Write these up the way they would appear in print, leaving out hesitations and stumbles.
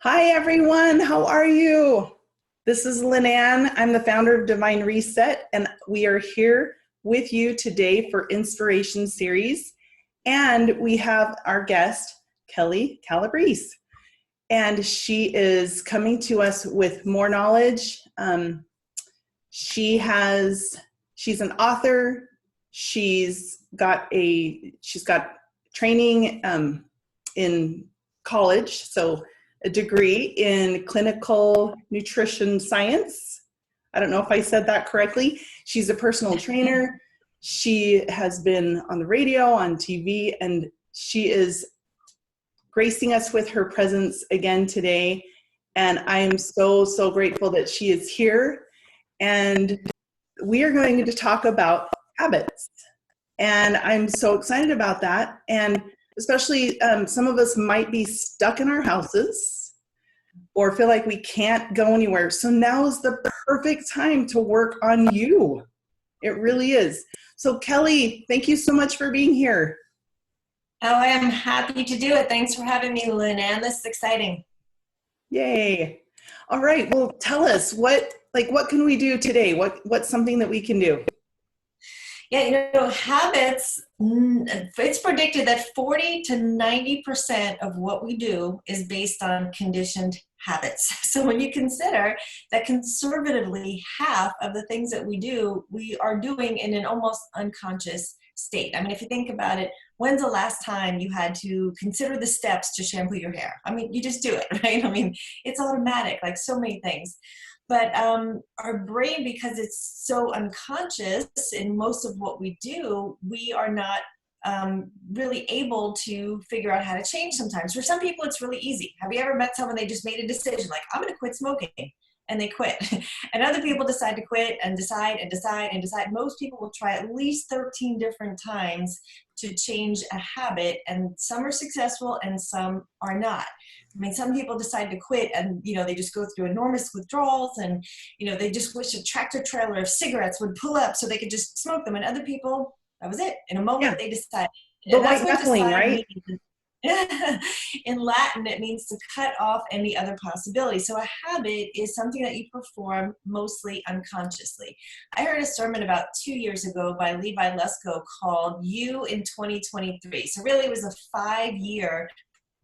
Hi, everyone. How are you? This is Lynanne. I'm the founder of Divine Reset, and we are here with you today for Inspiration Series. And we have our guest, Kelli Calabrese, and she is coming to us with more knowledge. She's an author. She's got training in college, so a degree in clinical nutrition science. I don't know if I said that correctly. She's a personal trainer. She has been on the radio, on TV, and she is gracing us with her presence again today. And I am so grateful that she is here. And we are going to talk about habits. And I'm so excited about that. And especially some of us might be stuck in our houses or feel like we can't go anywhere. So now is the perfect time to work on you. It really is. So Kelli, thank you so much for being here. Oh, I am happy to do it. Thanks for having me, Lynanne. This is exciting. Yay. All right. Well, tell us what can we do today? What's something that we can do? Yeah, habits, it's predicted that 40 to 90% of what we do is based on conditioned habits. So when you consider that conservatively half of the things that we are doing in an almost unconscious state. I mean, if you think about it, when's the last time you had to consider the steps to shampoo your hair? I mean, you just do it, right? I mean, it's automatic, like so many things. But our brain, because it's so unconscious in most of what we do, we are not really able to figure out how to change sometimes. For some people, it's really easy. Have you ever met someone, they just made a decision, like, I'm going to quit smoking, and they quit. And other people decide to quit and decide and decide and decide. Most people will try at least 13 different times to change a habit, and some are successful and some are not. I mean, some people decide to quit and, they just go through enormous withdrawals and, they just wish a tractor trailer of cigarettes would pull up so they could just smoke them. And other people, that was it. In a moment, Yeah. they decide. The And that's white what knuckling, decide right? means. In Latin, it means to cut off any other possibility. So a habit is something that you perform mostly unconsciously. I heard a sermon about 2 years ago by Levi Lesko called You in 2023. So really it was a 5-year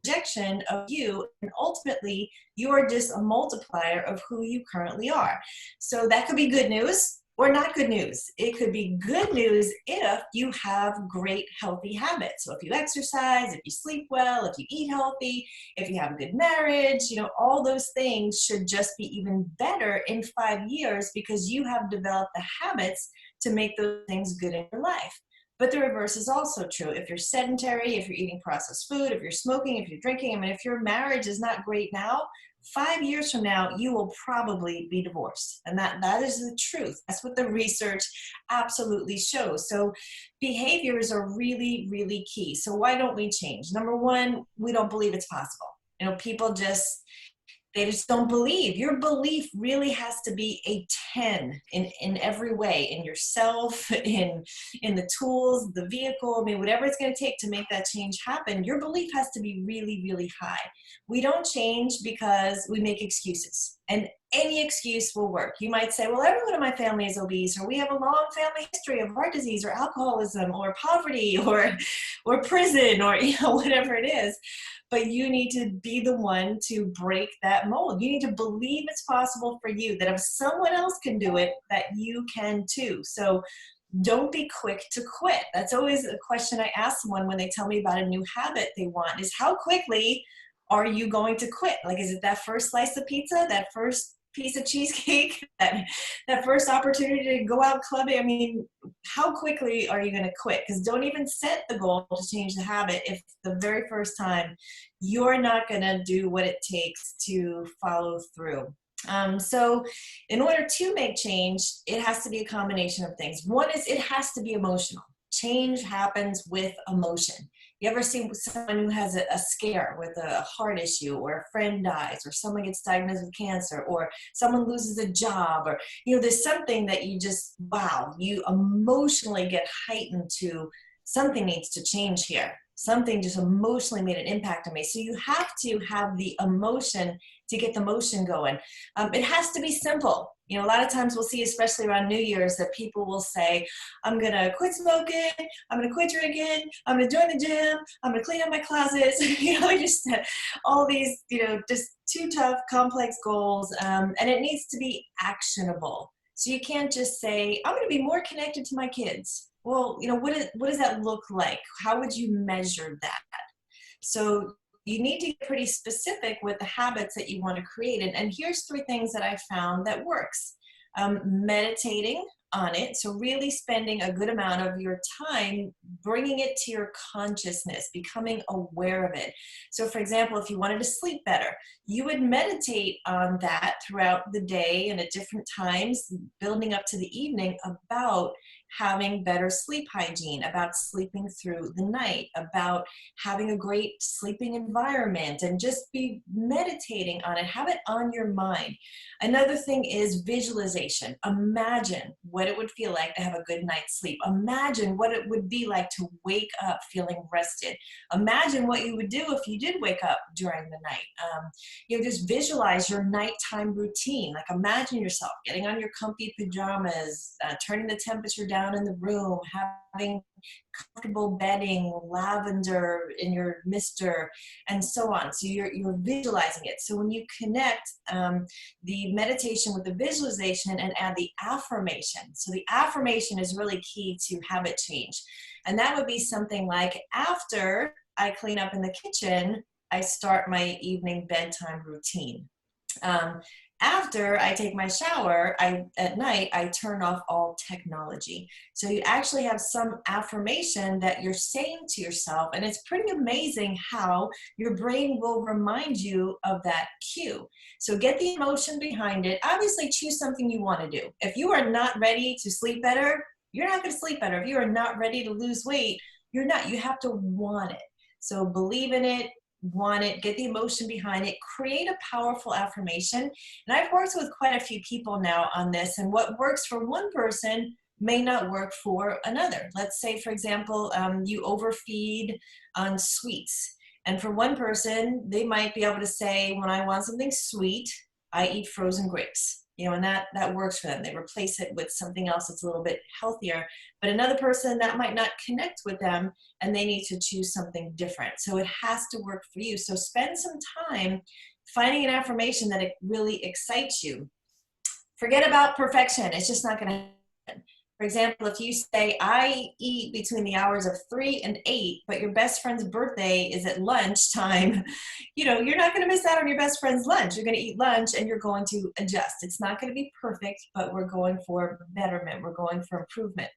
projection of you, and ultimately you are just a multiplier of who you currently are. So that could be good news or not good news. It could be good news if you have great healthy habits. So if you exercise, if you sleep well, if you eat healthy, if you have a good marriage, all those things should just be even better in 5 years because you have developed the habits to make those things good in your life. But the reverse is also true. If you're sedentary, if you're eating processed food, if you're smoking, if you're drinking, I mean, if your marriage is not great now, 5 years from now, you will probably be divorced. And that is the truth. That's what the research absolutely shows. So behaviors are really, really key. So why don't we change? Number one, we don't believe it's possible. People they just don't believe. Your belief really has to be a 10 in every way, in yourself, in the tools, the vehicle, I mean, whatever it's going to take to make that change happen, your belief has to be really, really high. We don't change because we make excuses. And any excuse will work. You might say, well, everyone in my family is obese, or we have a long family history of heart disease or alcoholism or poverty or prison or whatever it is. But you need to be the one to break that mold. You need to believe it's possible for you, that if someone else can do it, that you can too. So don't be quick to quit. That's always a question I ask someone when they tell me about a new habit they want, is how quickly are you going to quit? Like, is it that first slice of pizza, that first piece of cheesecake, that first opportunity to go out clubbing? I mean, how quickly are you going to quit? Because don't even set the goal to change the habit if the very first time you're not going to do what it takes to follow through. So in order to make change, it has to be a combination of things. One is it has to be emotional. Change happens with emotion. You ever see someone who has a scare with a heart issue, or a friend dies, or someone gets diagnosed with cancer, or someone loses a job, or, there's something that you just, wow, you emotionally get heightened to, something needs to change here. something just emotionally made an impact on me. So you have to have the emotion to get the motion going. It has to be simple. You know, a lot of times we'll see, especially around New Year's, that people will say, I'm going to quit smoking, I'm going to quit drinking, I'm going to join the gym, I'm going to clean up my closets. You know, just all these, you know, just too tough, complex goals. And it needs to be actionable. So you can't just say, I'm going to be more connected to my kids. Well, you know, what does that look like? How would you measure that? So you need to get pretty specific with the habits that you want to create. And here's 3 things that I found that works. Meditating on it. So really spending a good amount of your time bringing it to your consciousness, becoming aware of it. So for example, if you wanted to sleep better, you would meditate on that throughout the day and at different times, building up to the evening, about having better sleep hygiene, about sleeping through the night, about having a great sleeping environment, and just be meditating on it. Have it on your mind. Another thing is visualization. Imagine what it would feel like to have a good night's sleep. Imagine what it would be like to wake up feeling rested. Imagine what you would do if you did wake up during the night. You know, just visualize your nighttime routine. Like imagine yourself getting on your comfy pajamas, turning the temperature down in the room, having comfortable bedding, lavender in your mister, and so on. So you're visualizing it. So when you connect the meditation with the visualization and add the affirmation. So the affirmation is really key to habit change. And that would be something like, after I clean up in the kitchen, I start my evening bedtime routine. After I take my shower, at night, I turn off all technology. So you actually have some affirmation that you're saying to yourself, and it's pretty amazing how your brain will remind you of that cue. So get the emotion behind it. Obviously, choose something you want to do. If you are not ready to sleep better, you're not going to sleep better. If you are not ready to lose weight, you're not. You have to want it. So believe in it. Want it, get the emotion behind it, create a powerful affirmation. And I've worked with quite a few people now on this, and what works for one person may not work for another. Let's say, for example, you overfeed on sweets. And for one person, they might be able to say, when I want something sweet, I eat frozen grapes. You know, and that works for them. They replace it with something else that's a little bit healthier. But another person, that might not connect with them, and they need to choose something different. So it has to work for you. So spend some time finding an affirmation that it really excites you. Forget about perfection. It's just not going to happen. For example, if you say, I eat between the hours of 3 and 8, but your best friend's birthday is at lunchtime, you know, you're not going to miss out on your best friend's lunch. You're going to eat lunch and you're going to adjust. It's not going to be perfect, but we're going for betterment. We're going for improvement.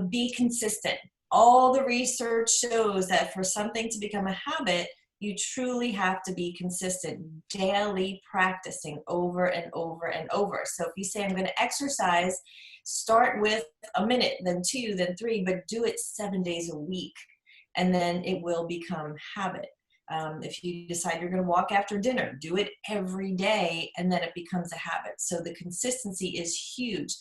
Be consistent. All the research shows that for something to become a habit, you truly have to be consistent, daily practicing over and over and over. So if you say, I'm going to exercise, start with a minute, then 2, then 3, but do it 7 days a week, and then it will become habit. If you decide you're going to walk after dinner, do it every day, and then it becomes a habit. So the consistency is huge.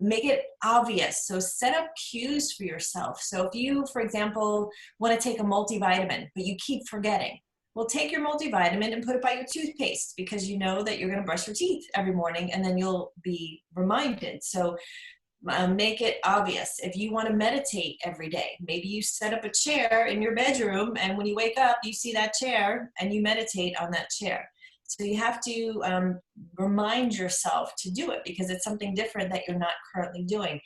Make it obvious. So set up cues for yourself. So if you, for example, want to take a multivitamin, but you keep forgetting, well, take your multivitamin and put it by your toothpaste, because you know that you're going to brush your teeth every morning, and then you'll be reminded. So make it obvious. If you want to meditate every day, maybe you set up a chair in your bedroom, and when you wake up, you see that chair and you meditate on that chair. So you have to remind yourself to do it, because it's something different that you're not currently doing.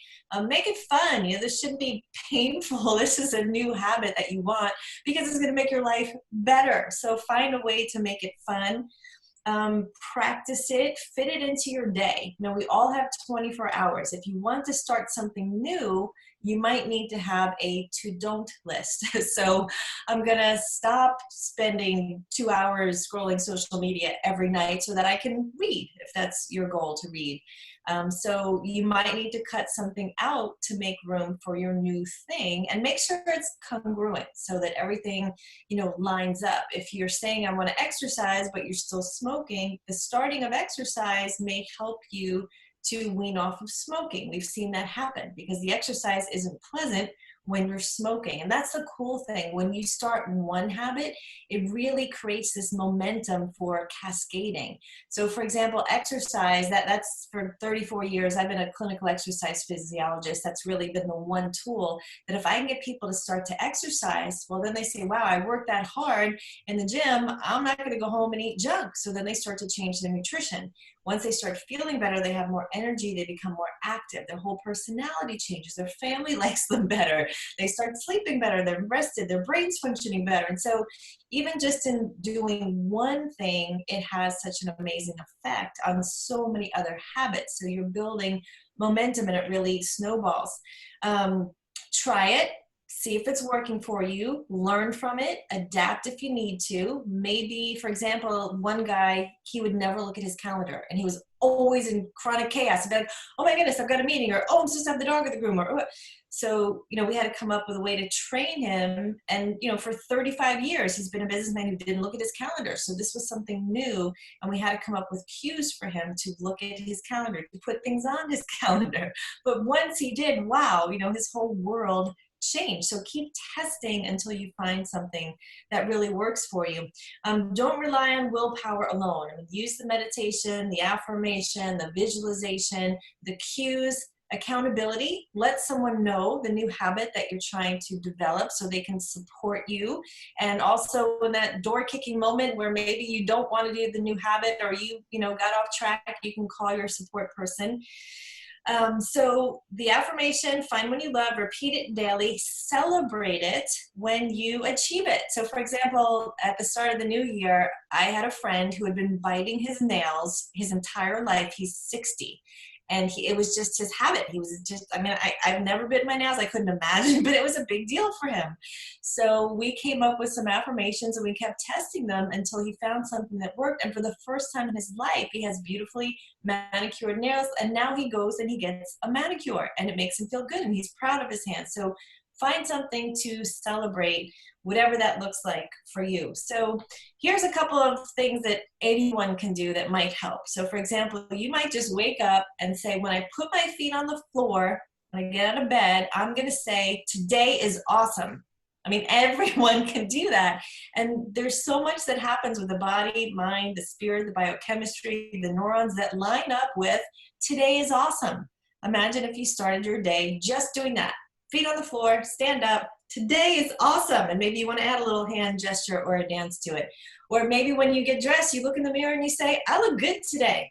Make it fun. You know, this shouldn't be painful. This is a new habit that you want, because it's going to make your life better. So find a way to make it fun. Practice it, fit it into your day. You know, we all have 24 hours. If you want to start something new, you might need to have a to-don't list. So I'm going to stop spending 2 hours scrolling social media every night so that I can read, if that's your goal, to read. So you might need to cut something out to make room for your new thing, and make sure it's congruent so that everything, you know, lines up. If you're saying I want to exercise, but you're still smoking, the starting of exercise may help you to wean off of smoking. We've seen that happen, because the exercise isn't pleasant when you're smoking. And that's the cool thing. When you start one habit, it really creates this momentum for cascading. So for example, exercise, that's for 34 years, I've been a clinical exercise physiologist. That's really been the one tool that if I can get people to start to exercise, well, then they say, wow, I worked that hard in the gym. I'm not going to go home and eat junk. So then they start to change their nutrition. Once they start feeling better, they have more energy, they become more active, their whole personality changes, their family likes them better, they start sleeping better, they're rested, their brain's functioning better. And so even just in doing one thing, it has such an amazing effect on so many other habits. So you're building momentum and it really snowballs. Try it. See if it's working for you, learn from it, adapt if you need to. Maybe, for example, one guy, he would never look at his calendar and he was always in chronic chaos. He'd be like, oh my goodness, I've got a meeting, or oh, I'm supposed to have the dog at the groomer. So, we had to come up with a way to train him. And, for 35 years, he's been a businessman who didn't look at his calendar. So this was something new. And we had to come up with cues for him to look at his calendar, to put things on his calendar. But once he did, wow, his whole world change. So keep testing until you find something that really works for you. Don't rely on willpower alone. Use the meditation, the affirmation, the visualization, the cues, accountability. Let someone know the new habit that you're trying to develop so they can support you. And also in that door kicking moment where maybe you don't want to do the new habit, or you got off track, you can call your support person. So the affirmation, find one you love, repeat it daily, celebrate it when you achieve it. So for example, at the start of the new year, I had a friend who had been biting his nails his entire life. He's 60. And it was just his habit. He was just, I've never bitten my nails. I couldn't imagine, but it was a big deal for him. So we came up with some affirmations and we kept testing them until he found something that worked. And for the first time in his life, he has beautifully manicured nails. And now he goes and he gets a manicure and it makes him feel good and he's proud of his hands. So find something to celebrate, whatever that looks like for you. So here's a couple of things that anyone can do that might help. So for example, you might just wake up and say, when I put my feet on the floor, when I get out of bed, I'm going to say, today is awesome. Everyone can do that. And there's so much that happens with the body, mind, the spirit, the biochemistry, the neurons that line up with today is awesome. Imagine if you started your day just doing that. Feet on the floor, stand up. Today is awesome. And maybe you want to add a little hand gesture or a dance to it. Or maybe when you get dressed, you look in the mirror and you say, I look good today.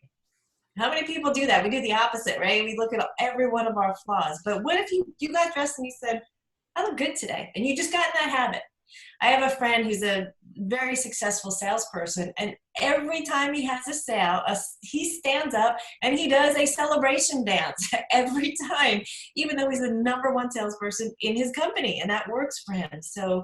How many people do that? We do the opposite, right? We look at every one of our flaws. But what if you got dressed and you said, I look good today? And you just got in that habit. I have a friend who's a very successful salesperson, and every time he has a sale, he stands up and he does a celebration dance every time, even though he's the #1 salesperson in his company, and that works for him. So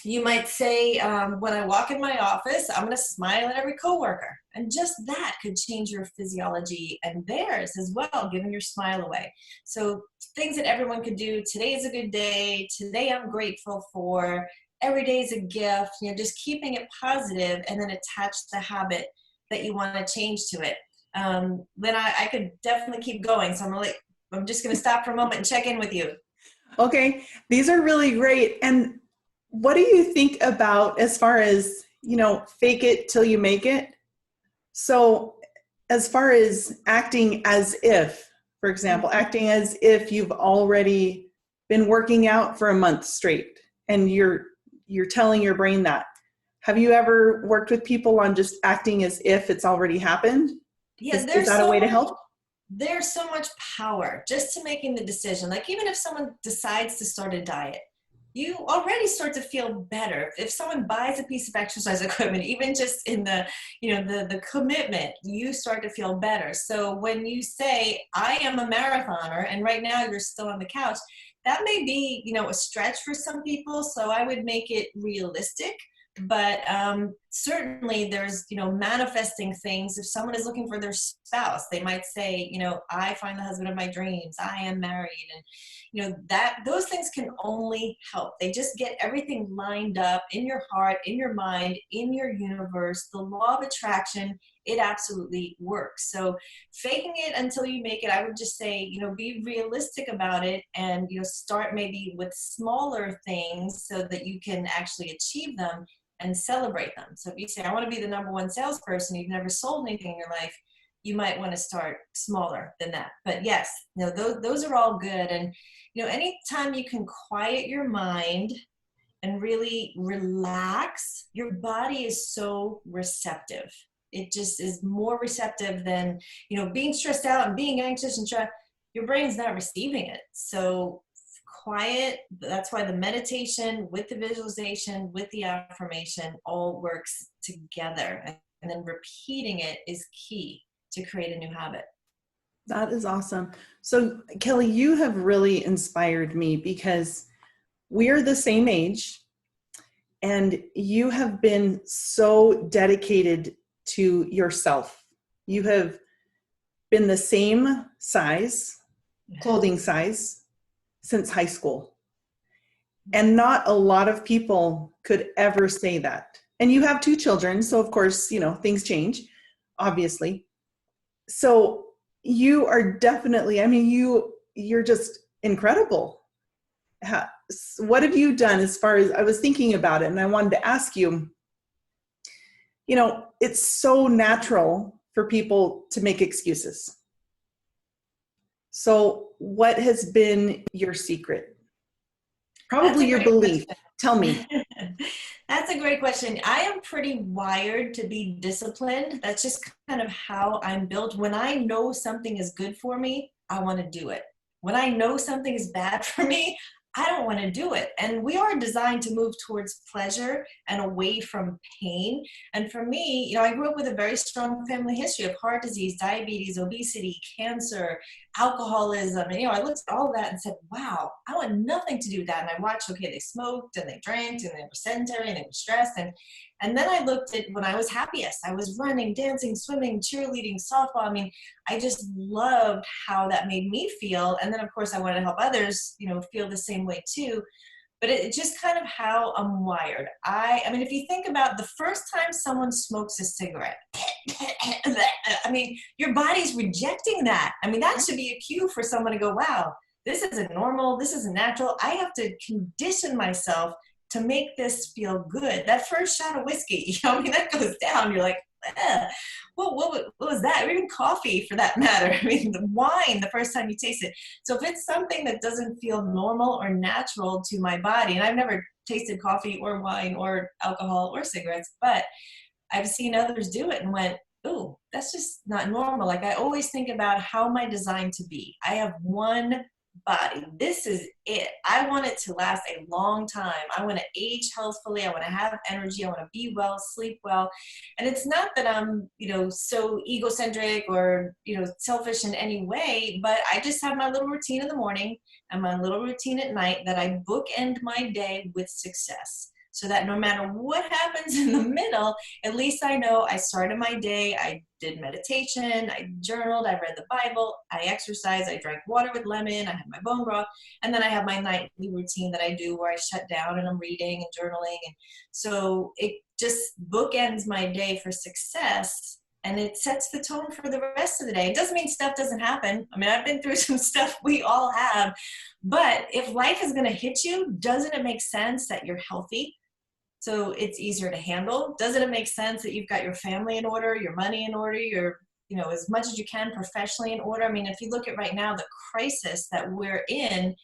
you might say, when I walk in my office, I'm going to smile at every coworker. And just that could change your physiology and theirs as well, giving your smile away. So things that everyone could do. Today is a good day. Today I'm grateful for. Every day is a gift. Just keeping it positive and then attach the habit that you want to change to it. Then I could definitely keep going. So I'm just going to stop for a moment and check in with you. Okay. These are really great. And what do you think about as far as, fake it till you make it? So as far as acting as if, for example, acting as if you've already been working out for a month straight and you're telling your brain that. Have you ever worked with people on just acting as if it's already happened? Yeah, is that a way to help? There's so much power just to making the decision. Like even if someone decides to start a diet, you already start to feel better. If someone buys a piece of exercise equipment, even just in the commitment, you start to feel better. So when you say, I am a marathoner, and right now you're still on the couch, that may be, a stretch for some people. So I would make it realistic. But certainly there's, manifesting things. If someone is looking for their spouse, they might say, I find the husband of my dreams, I am married. And, those things can only help. They just get everything lined up in your heart, in your mind, in your universe. The law of attraction it absolutely works. So faking it until you make it, I would just say, be realistic about it, and, start maybe with smaller things so that you can actually achieve them and celebrate them. So if you say, I want to be the number one salesperson, you've never sold anything in your life, you might want to start smaller than that. But yes, those are all good. And, anytime you can quiet your mind and really relax, your body is so receptive. It just is more receptive than, being stressed out and being anxious and your brain's not receiving it. So quiet, that's why the meditation with the visualization, with the affirmation all works together. And then repeating it is key to create a new habit. That is awesome. So Kelli, you have really inspired me because we are the same age and you have been so dedicated to yourself. You have been the same size, clothing size, since high school. And not a lot of people could ever say that. And you have 2 children, so of course, things change, obviously. So you are definitely, you're just incredible. What have you done as far as, I was thinking about it and I wanted to ask you, it's so natural for people to make excuses. So what has been your secret? Probably your belief. Question. Tell me. That's a great question. I am pretty wired to be disciplined. That's just kind of how I'm built. When I know something is good for me, I want to do it. When I know something is bad for me, I don't want to do it. And we are designed to move towards pleasure and away from pain. And for me, I grew up with a very strong family history of heart disease, diabetes, obesity, cancer, alcoholism. And, I looked at all of that and said, wow, I want nothing to do with that. And I watched, okay, they smoked and they drank and they were sedentary and they were stressed. And then I looked at when I was happiest. I was running, dancing, swimming, cheerleading, softball. I just loved how that made me feel. And then, of course, I wanted to help others, feel the same way too. But it's just kind of how I'm wired. If you think about the first time someone smokes a cigarette, your body's rejecting that. That should be a cue for someone to go, wow, this isn't normal. This isn't natural. I have to condition myself to make this feel good. That first shot of whiskey, that goes down. You're like, what was that? Or even coffee for that matter. The wine, the first time you taste it. So if it's something that doesn't feel normal or natural to my body, and I've never tasted coffee or wine or alcohol or cigarettes, but I've seen others do it and went, ooh, that's just not normal. Like I always think about how am I designed to be? I have one body. This is it. I want it to last a long time. I want to age healthfully. I want to have energy. I want to be well, sleep well. And it's not that I'm, so egocentric or, selfish in any way, but I just have my little routine in the morning and my little routine at night that I bookend my day with success. So that no matter what happens in the middle, at least I know I started my day, I did meditation, I journaled, I read the Bible, I exercised, I drank water with lemon, I had my bone broth, and then I have my nightly routine that I do where I shut down and I'm reading and journaling. And so it just bookends my day for success, and it sets the tone for the rest of the day. It doesn't mean stuff doesn't happen. I've been through some stuff, we all have, but if life is going to hit you, doesn't it make sense that you're healthy? So it's easier to handle. Doesn't it make sense that you've got your family in order, your money in order, your, as much as you can professionally in order? If you look at right now, the crisis that we're in,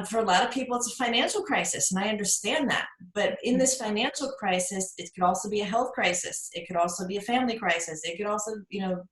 for a lot of people, it's a financial crisis, and I understand that. But in this financial crisis, it could also be a health crisis. It could also be a family crisis. It could also,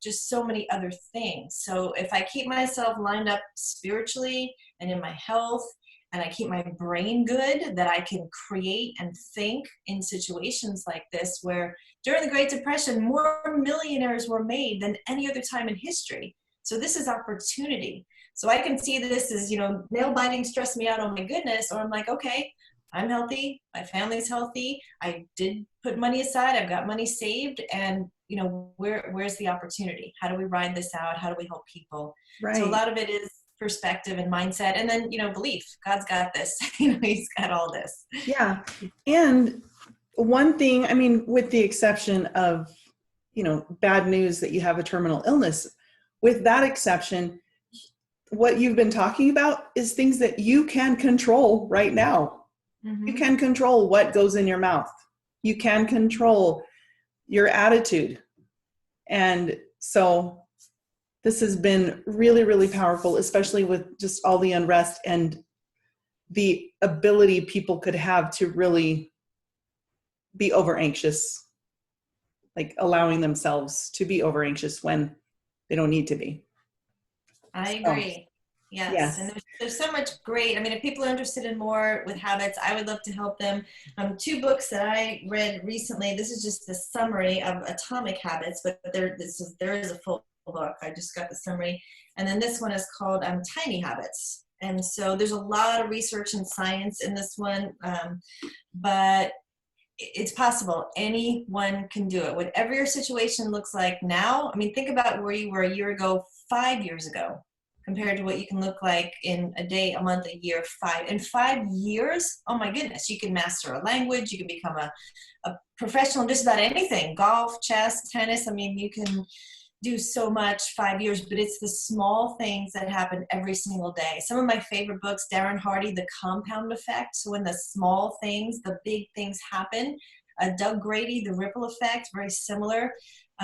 just so many other things. So if I keep myself lined up spiritually and in my health, and I keep my brain good, that I can create and think in situations like this, where during the Great Depression, more millionaires were made than any other time in history. So this is opportunity. So I can see this as, nail biting stress me out, oh my goodness, or I'm like, okay, I'm healthy, my family's healthy, I did put money aside, I've got money saved, and where's the opportunity? How do we ride this out? How do we help people? Right. So a lot of it is perspective and mindset, and then belief. God's got this. He's got all this. Yeah. And one thing, with the exception of bad news that you have a terminal illness. With that exception, what you've been talking about is things that you can control right now. Mm-hmm. You can control what goes in your mouth. You can control your attitude. And so this has been really, really powerful, especially with just all the unrest and the ability people could have to really be over anxious, like allowing themselves to be over anxious when they don't need to be. I So, agree. Yes. yes. And there's so much great. I mean, if people are interested in more with habits, I would love to help them. 2 books that I read recently. This is just the summary of Atomic Habits, but there is a full book. I just got the summary. And then this one is called Tiny Habits. And so there's a lot of research and science in this one, but it's possible. Anyone can do it. Whatever your situation looks like now, I mean, think about where you were a year ago, 5 years ago, compared to what you can look like in a day, a month, a year, 5. In 5 years, oh my goodness, you can master a language, you can become a professional in just about anything, golf, chess, tennis. I mean, you can do so much 5 years, but it's the small things that happen every single day. Some of my favorite books, Darren Hardy, The Compound Effect. So when the small things, the big things happen. Doug Grady, The Ripple Effect, very similar.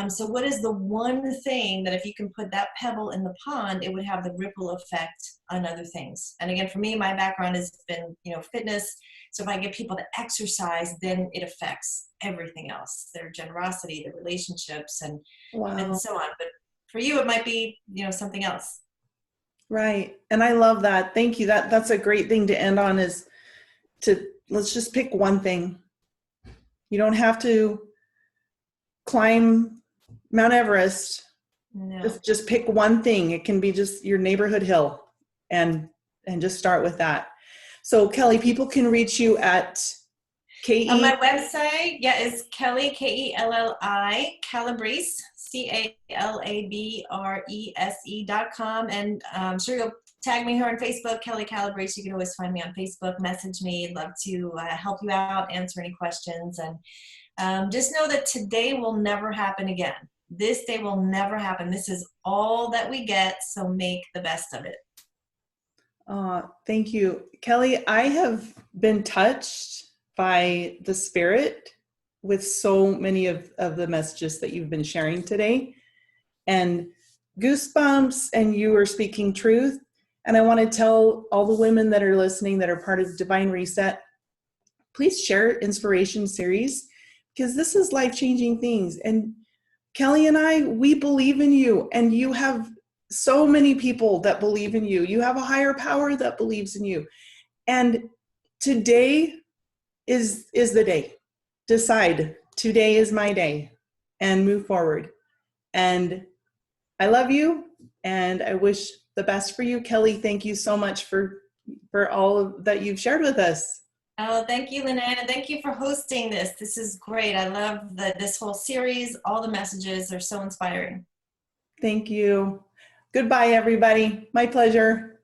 So what is the one thing that if you can put that pebble in the pond, it would have the ripple effect on other things? And again, for me, my background has been, fitness. So if I get people to exercise, then it affects everything else, their generosity, their relationships, and so on. But for you, it might be, something else. Right. And I love that. Thank you. That's a great thing to end on, is let's just pick one thing. You don't have to climb Mount Everest. No. Just pick one thing. It can be just your neighborhood hill, and just start with that. So Kelli, people can reach you at K-E. On my website, is Kelli, Kelli, Calabrese, CALABRESE.com. And I'm sure you'll tag me here on Facebook, Kelli Calabrese. You can always find me on Facebook, message me. I'd love to help you out, answer any questions. And just know that today will never happen again. This day will never happen. This is all that we get, so make the best of it. Thank you. Kelli, I have been touched by the Spirit with so many of the messages that you've been sharing today, and goosebumps, and you are speaking truth. And I want to tell all the women that are listening that are part of Divine Reset, please share Inspiration Series, because this is life-changing things. And Kelli and I, we believe in you, and you have so many people that believe in you. You have a higher power that believes in you. And today is the day. Decide, today is my day, and move forward. And I love you, and I wish the best for you. Kelli, thank you so much for all that you've shared with us. Oh, thank you, Lynette, and thank you for hosting this. This is great. I love this whole series. All the messages are so inspiring. Thank you. Goodbye, everybody. My pleasure.